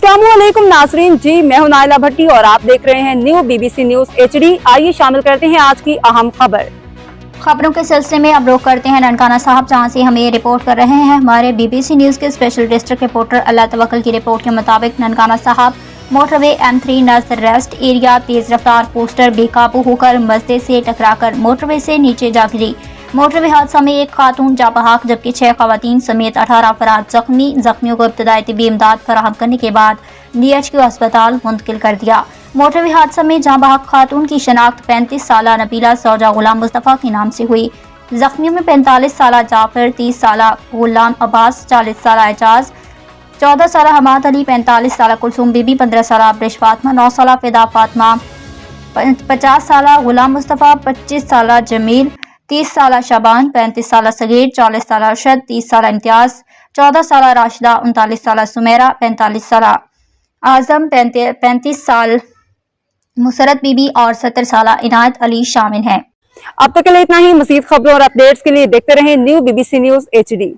अस्सलामुअलैकुम नाजरीन जी, मैं हूं नाइला भट्टी और आप देख रहे हैं न्यू BBC न्यूज HD। आइए शामिल करते हैं आज की अहम खबरों के सिलसिले में अब रुख करते हैं ननकाना साहब, जहां से हमें रिपोर्ट कर रहे हैं हमारे BBC न्यूज के स्पेशल डिस्ट्रिक्ट रिपोर्टर अल्लाह तवक्कल की रिपोर्ट के मुताबिक ननकाना साहब मोटरवे M3 नजर रेस्ट एरिया तेज रफ्तार पोस्टर बेकाबू होकर मस्जिद से टकराकर मोटरवे से नीचे जा गिरी। मोटरवे हादसा में एक खातून जाबहाक जबकि 6 खवातीन समेत 18 अफराद जख्मियों को इब्तदाई तिब्बी इमदाद फराहम करने के बाद DHQ अस्पताल मुंतकिल कर दिया। मोटरवे हादसा में जाबहाक खातून की शनाख्त 35 साला नबीला सौजा गुलाम मुस्तफ़ा के नाम से हुई। जख्मियों में 45 साला जाफर, 30 साला गुलाम अब्बास, 40 साला एजाज, 14 साला हमाद अली, 45 साला कुलसूम बीबी, 15 साला अब्रिश फातमा, 9 साला फिदा फातमा, 50 साला गुलाम मुस्तफ़ा, 25 साला जमील, 30 साला शाबान, 35 साला सगीर, 40 साला अरशद, 30 साला इम्तियाज, 14 साला राशिदा, 39 साला सुमेरा, 45 साला आजम, 35 साल मुसरत बीबी और 70 साला इनायत अली शामिल हैं। अब तक के लिए इतना ही। मज़ीद खबरों और अपडेट्स के लिए देखते रहें न्यू BBC न्यूज HD।